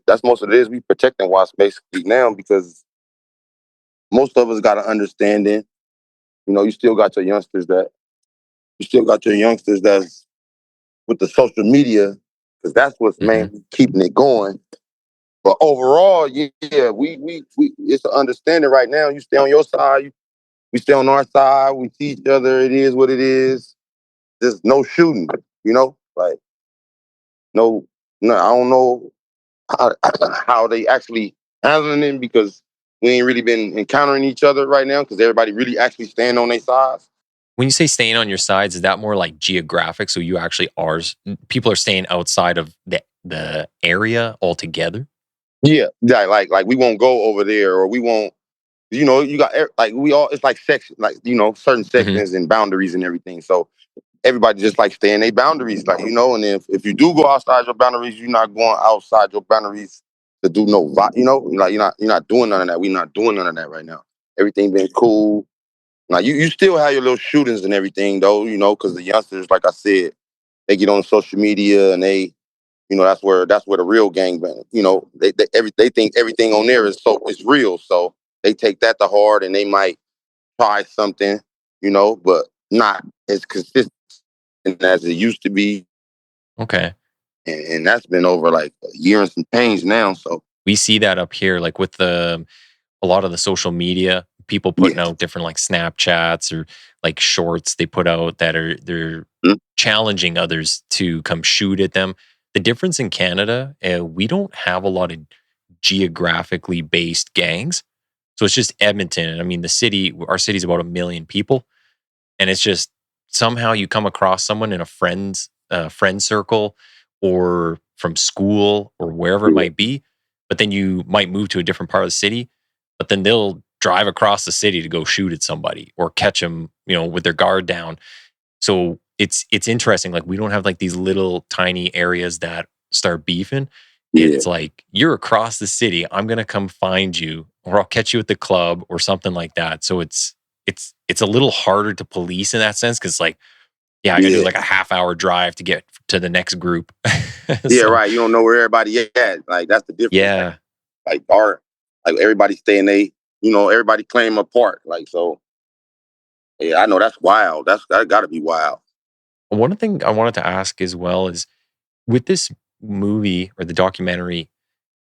that's most of it is. We protecting Watts basically now, because most of us got an understanding. You still got your youngsters that's with the social media, because that's what's mainly keeping it going. But overall, we it's an understanding right now. You stay on your side, we stay on our side. We see each other. It is what it is. There's no shooting, like no. I don't know how they actually handling it because we ain't really been encountering each other right now because everybody really actually stand on their sides. When you say staying on your sides, is that more like geographic? So you actually people are staying outside of the area altogether? Yeah, like we won't go over there, or we won't. You got like we all. It's like section, like certain sections and boundaries and everything. So everybody just like stay in their boundaries, like And if you do go outside your boundaries, you're not going outside your boundaries to do like you're not doing none of that. We're not doing none of that right now. Everything been cool. Now you still have your little shootings and everything though, because the youngsters, like I said, they get on social media and they, that's where the real gangbang. They think everything on there is real, so they take that to heart and they might try something, but not as consistent as it used to be. Okay. And that's been over like a year and some change now. So we see that up here, like with a lot of the social media, people putting out different like Snapchats or like shorts they put out that they're challenging others to come shoot at them. The difference in Canada, we don't have a lot of geographically based gangs. So it's just Edmonton. I mean, our city's about 1 million people. And it's just somehow you come across someone in a friend circle or from school or wherever it might be, but then you might move to a different part of the city, but then they'll drive across the city to go shoot at somebody or catch them, with their guard down. So it's interesting. Like we don't have like these little tiny areas that start beefing. It's like you're across the city. I'm gonna come find you, or I'll catch you at the club or something like that. So it's a little harder to police in that sense because like, I gotta do like a half-hour drive to get to the next group. Yeah, right. You don't know where everybody at. Like that's the difference. Yeah. Like everybody staying everybody claim a part. Like so. Yeah, I know that's wild. That got to be wild. One thing I wanted to ask as well is with this movie or the documentary,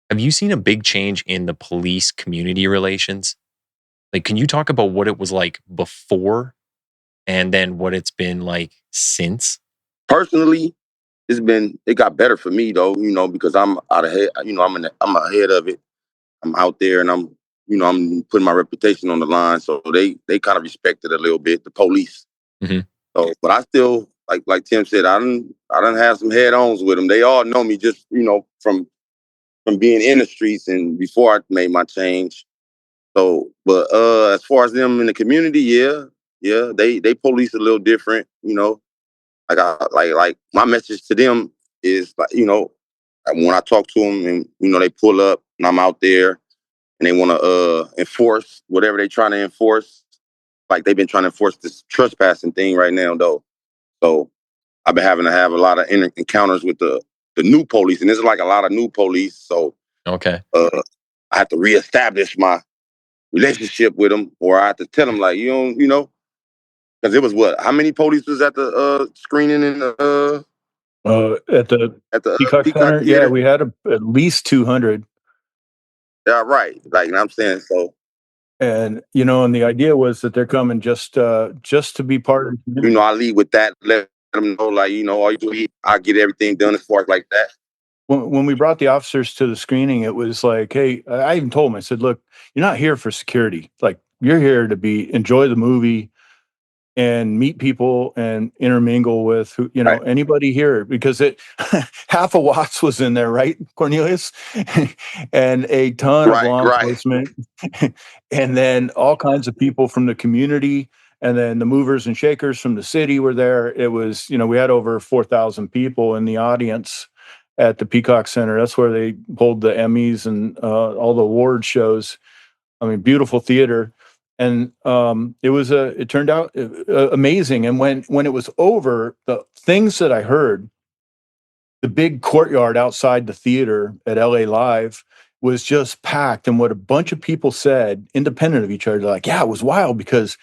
have you seen a big change in the police community relations? Like, can you talk about what it was like before and then what it's been like since? Personally, it got better for me though, because I'm out ahead, I'm ahead of it. I'm out there and I'm putting my reputation on the line. So they kind of respect it a little bit, the police. Mm-hmm. So, but I still, like Tim said, I done have some head-ons with them. They all know me just, from being in the streets and before I made my change. So, but as far as them in the community, they police a little different, like my message to them is like, when I talk to them and they pull up and I'm out there and they want to enforce whatever they trying to enforce. Like they've been trying to enforce this trespassing thing right now though. So I've been having to have a lot of encounters with the new police, and there's like a lot of new police. So okay, I have to reestablish my relationship with them, or I have to tell them like because it was how many police was at the screening in the at the Peacock Center? Theater? Yeah, we had at least 200. Yeah, right. Like, you know what I'm saying? So, and and the idea was that they're coming just to be part of the community. I lead with that, let them know, like, all you do, I get everything done as far as like that. When we brought the officers to the screening, it was like, hey, I even told them, I said, look, you're not here for security. Like, you're here to enjoy the movie and meet people and intermingle with anybody here, because half of Watts was in there, right, Cornelius? And a ton of law enforcement, and then all kinds of people from the community, and then the movers and shakers from the city were there. It was, we had over 4,000 people in the audience at the Peacock Center. That's where they hold the Emmys and all the award shows. I mean, beautiful theater. And it turned out amazing. And when it was over, the things that I heard, the big courtyard outside the theater at LA Live was just packed. And what a bunch of people said, independent of each other, like, yeah, it was wild because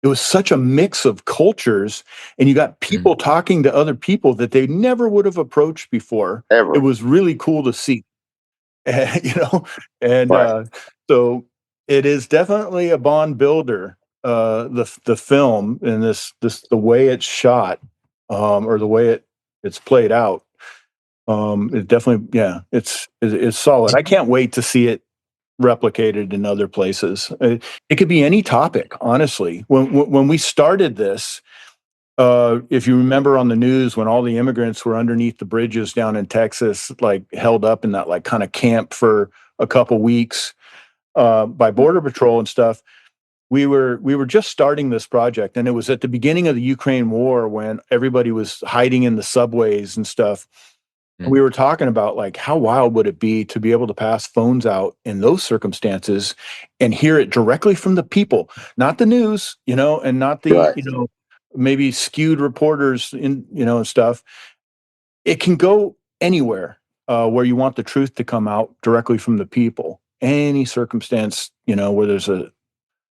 it was such a mix of cultures, and you got people talking to other people that they never would have approached before. Ever. It was really cool to see, right. So it is definitely a bond builder. The film and the way it's shot, or the way it's played out. It definitely, it's solid. I can't wait to see it replicated in other places. It could be any topic, honestly. When we started this, if you remember on the news, when all the immigrants were underneath the bridges down in Texas, like held up in that like kind of camp for a couple weeks by Border Patrol and stuff, we were just starting this project, and it was at the beginning of the Ukraine war when everybody was hiding in the subways and stuff. And we were talking about like how wild would it be to be able to pass phones out in those circumstances and hear it directly from the people, not the news, and not the maybe skewed reporters in and stuff. It can go anywhere where you want the truth to come out directly from the people. Any circumstance, where there's an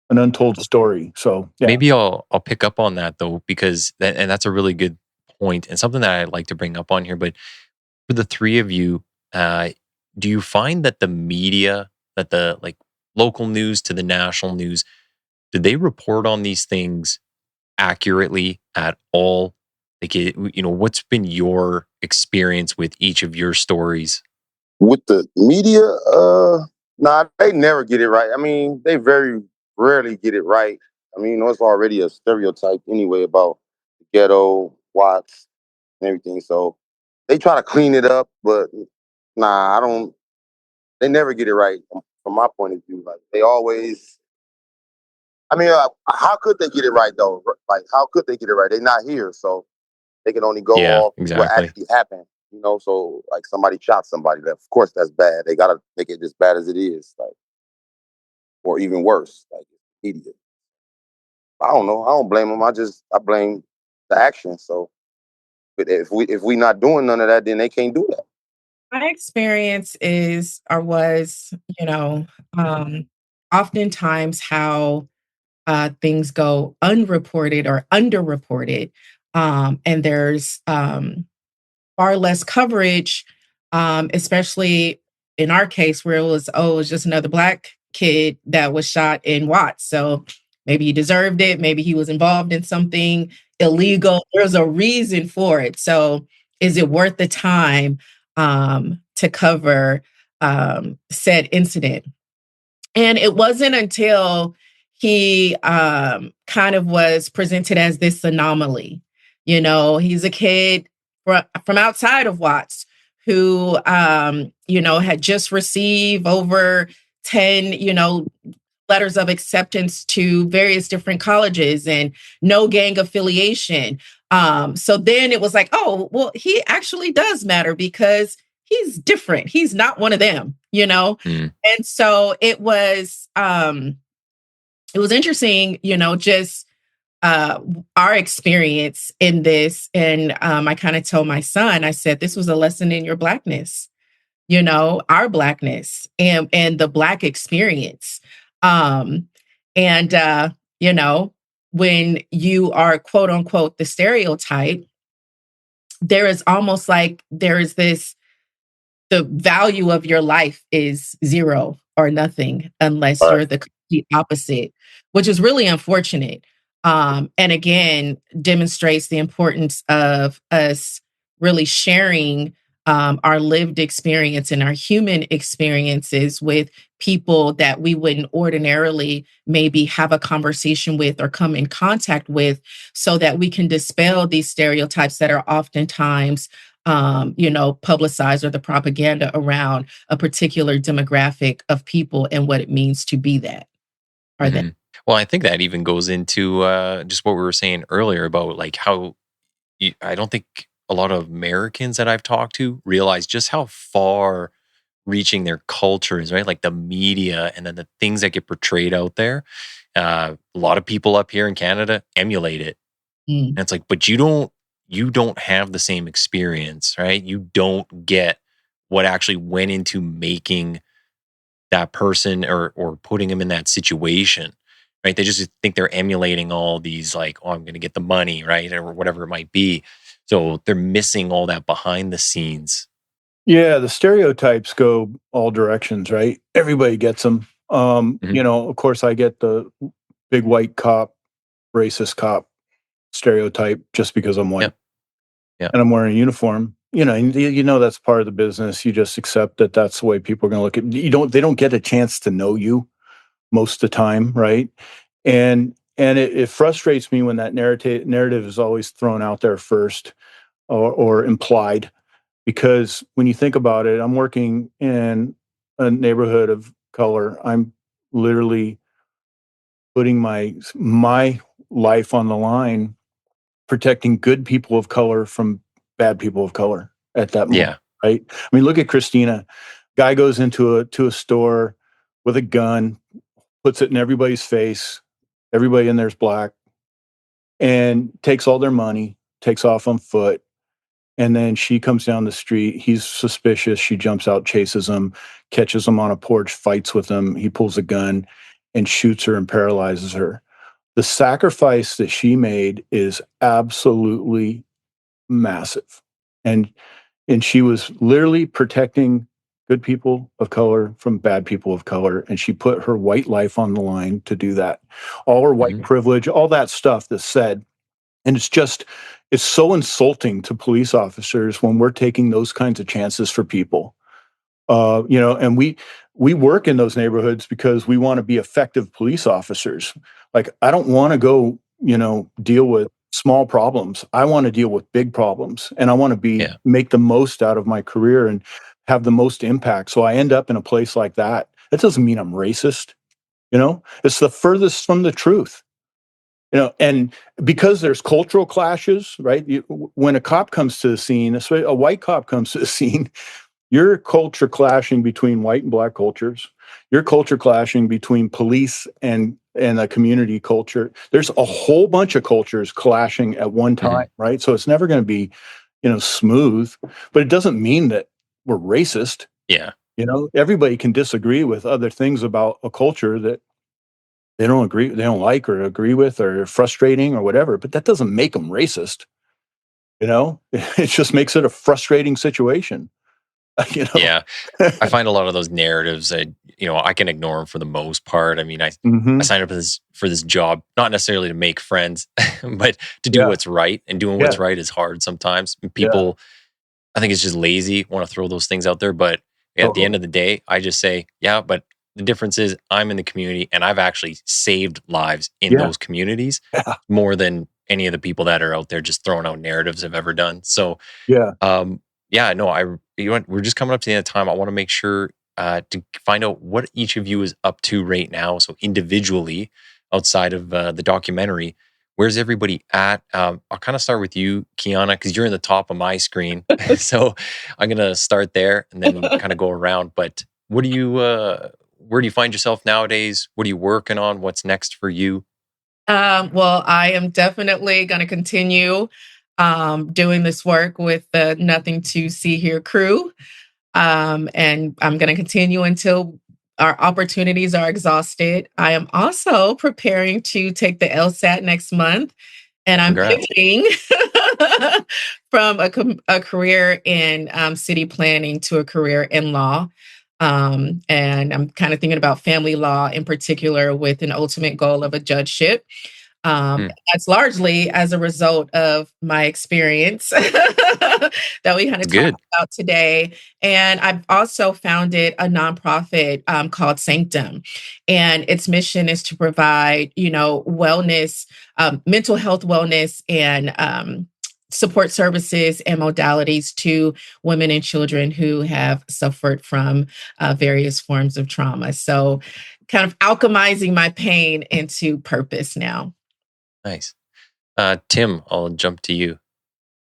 untold story. So yeah. Maybe I'll pick up on that though, because that's a really good point and something that I'd like to bring up on here. But for the three of you, do you find that the media, that the like local news to the national news, did they report on these things accurately at all? Like, what's been your experience with each of your stories? With the media, nah, they never get it right. I mean, they very rarely get it right. I mean, it's already a stereotype anyway about the ghetto, Watts, and everything. So they try to clean it up, but nah, they never get it right from my point of view. Like, they always, I mean, how could they get it right though? Like, how could they get it right? They're not here, so they can only go off what actually happened. So like somebody shot somebody. Of course, that's bad. They gotta make it as bad as it is, like, or even worse, like idiot. I don't know. I don't blame them. I blame the action. So, but if we not doing none of that, then they can't do that. My experience was, oftentimes how things go unreported or underreported, and there's far less coverage, especially in our case where it was just another Black kid that was shot in Watts. So maybe he deserved it. Maybe he was involved in something illegal. There's a reason for it. So is it worth the time to cover said incident? And it wasn't until he kind of was presented as this anomaly. He's a kid from outside of Watts who, had just received over 10, letters of acceptance to various different colleges and no gang affiliation. So then it was like, oh, well, he actually does matter because he's different. He's not one of them, And so it was interesting, just our experience in this. And I kind of told my son, I said, this was a lesson in your Blackness, our Blackness and the Black experience. When you are quote unquote the stereotype, there is almost like there is this, the value of your life is zero or nothing unless you're the complete opposite, which is really unfortunate. And again, demonstrates the importance of us really sharing our lived experience and our human experiences with people that we wouldn't ordinarily maybe have a conversation with or come in contact with, so that we can dispel these stereotypes that are oftentimes publicized, or the propaganda around a particular demographic of people and what it means to be that. Or that. Well, I think that even goes into just what we were saying earlier about like how I don't think a lot of Americans that I've talked to realize just how far reaching their culture is, right? Like the media and then the things that get portrayed out there. A lot of people up here in Canada emulate it. And it's like, but you don't have the same experience, right? You don't get what actually went into making that person or putting them in that situation, right? They just think they're emulating all these like, oh, I'm going to get the money, right? Or whatever it might be. So they're missing all that behind the scenes. Yeah, the stereotypes go all directions, right? Everybody gets them. Of course, I get the big white cop, racist cop stereotype just because I'm white. Yeah. And I'm wearing a uniform. and that's part of the business. You just accept that that's the way people are going to look at you. They don't get a chance to know you most of the time, right? And it frustrates me when that narrative is always thrown out there first, or implied, because when you think about it, I'm working in a neighborhood of color. I'm literally putting my life on the line, protecting good people of color from bad people of color at that moment, Yeah. right? I mean, look at Christina. Guy goes into a store with a gun, puts it in everybody's face. Everybody in there's black, and takes all their money, takes off on foot. And then she comes down the street. He's suspicious. She jumps out, chases him, catches him on a porch, fights with him. He pulls a gun and shoots her and paralyzes her. The sacrifice that she made is absolutely massive. And she was literally protecting good people of color from bad people of color. And she put her white life on the line to do that. All her white privilege, all that stuff that's said. And it's so insulting to police officers when we're taking those kinds of chances for people. And we work in those neighborhoods because we want to be effective police officers. Like, I don't want to go, deal with small problems. I want to deal with big problems, and I want to make the most out of my career and have the most impact. So I end up in a place like that. That doesn't mean I'm racist. It's the furthest from the truth. And because there's cultural clashes, right? When a cop comes to the scene, especially a white cop comes to the scene, you're culture clashing between white and black cultures. You're culture clashing between police and a community culture. There's a whole bunch of cultures clashing at one time, right? So it's never going to be, smooth, but it doesn't mean that we're racist. Yeah. Everybody can disagree with other things about a culture that they don't like or agree with, or frustrating or whatever, but that doesn't make them racist. It just makes it a frustrating situation. Yeah. I find a lot of those narratives that, I can ignore them for the most part. I mean, I signed up for this job, not necessarily to make friends, but to do what's right. And doing what's right is hard sometimes. People, I think it's just lazy, want to throw those things out there. But at the end of the day, I just say, but the difference is I'm in the community and I've actually saved lives in those communities more than any of the people that are out there just throwing out narratives have ever done. So, we're just coming up to the end of time. I want to make sure to find out what each of you is up to right now. So individually, outside of the documentary, where's everybody at? I'll kind of start with you, Qiuana, because you're in the top of my screen. So I'm going to start there and then kind of go around. But what do you, where do you find yourself nowadays? What are you working on? What's next for you? Well, I am definitely going to continue doing this work with the Nothing to See Here crew. And I'm going to continue until our opportunities are exhausted. I am also preparing to take the LSAT next month, and I'm pivoting from a career in city planning to a career in law. And I'm kind of thinking about family law in particular, with an ultimate goal of a judgeship. That's largely as a result of my experience that we kind of talked about today. And I've also founded a nonprofit called Sanctum. And its mission is to provide, wellness, mental health wellness, and support services and modalities to women and children who have suffered from various forms of trauma. So kind of alchemizing my pain into purpose now. Nice. Tim, I'll jump to you.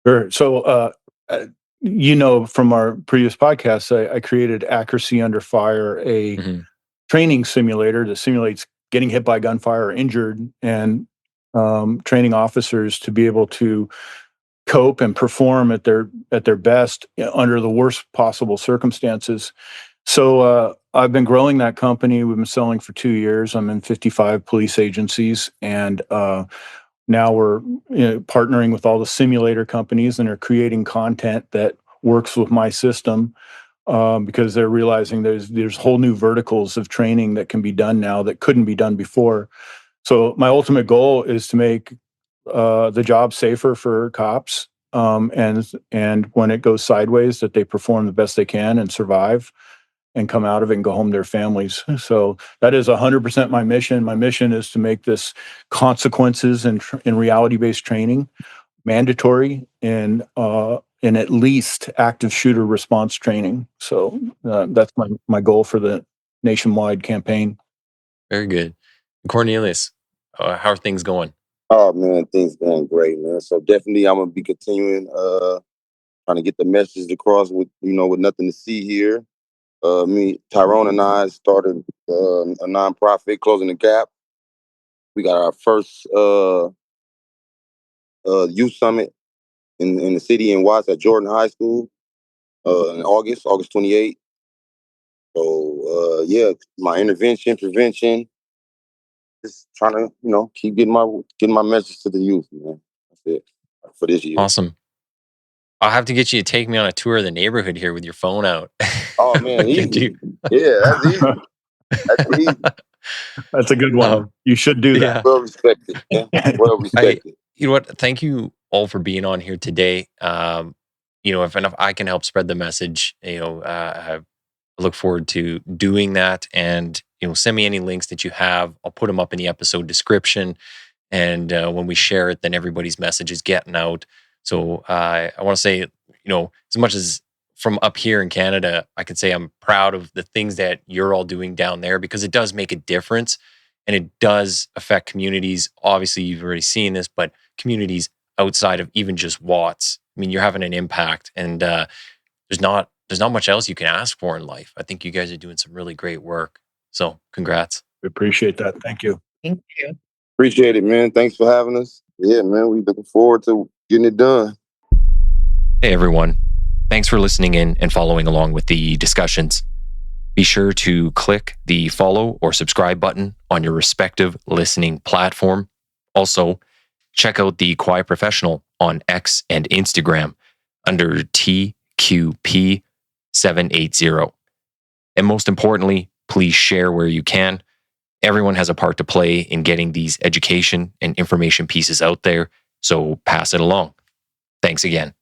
Sure. So, from our previous podcasts, I created Accuracy Under Fire, a training simulator that simulates getting hit by gunfire or injured, and training officers to be able to cope and perform at their best under the worst possible circumstances. So I've been growing that company. We've been selling for 2 years. I'm in 55 police agencies, and now we're partnering with all the simulator companies and are creating content that works with my system, because they're realizing there's whole new verticals of training that can be done now that couldn't be done before. So my ultimate goal is to make the job safer for cops and when it goes sideways, that they perform the best they can and survive and come out of it and go home to their families. So that is 100% my mission. My mission is to make this consequences in reality-based training mandatory in at least active shooter response training. So that's my goal for the nationwide campaign. Very good. Cornelius, how are things going? Oh man, things going great, man. So definitely I'm gonna be continuing trying to get the message across with with nothing to see here. Tyrone and I started a nonprofit, Closing the Gap. We got our first youth summit in the city in Watts at Jordan High School in August 28th. So yeah, my prevention, just trying to keep getting my message to the youth, man. That's it for this year. Awesome. I'll have to get you to take me on a tour of the neighborhood here with your phone out. Oh man, easy. Yeah, that's easy. That's easy. That's a good one. You should do that. Yeah. Well respected. Yeah. Well respected. You know what? Thank you all for being on here today. If I can help spread the message, I look forward to doing that. And send me any links that you have. I'll put them up in the episode description. And when we share it, then everybody's message is getting out. So I want to say, as much as from up here in Canada, I can say I'm proud of the things that you're all doing down there, because it does make a difference and it does affect communities. Obviously, you've already seen this, but communities outside of even just Watts. I mean, you're having an impact, and there's not much else you can ask for in life. I think you guys are doing some really great work. So congrats. We appreciate that. Thank you. Thank you. Appreciate it, man. Thanks for having us. Yeah, man, we looking forward to getting it done. Hey, everyone. Thanks for listening in and following along with the discussions. Be sure to click the follow or subscribe button on your respective listening platform. Also, check out the Quiet Professional on X and Instagram under TQP780. And most importantly, please share where you can. Everyone has a part to play in getting these education and information pieces out there, so pass it along. Thanks again.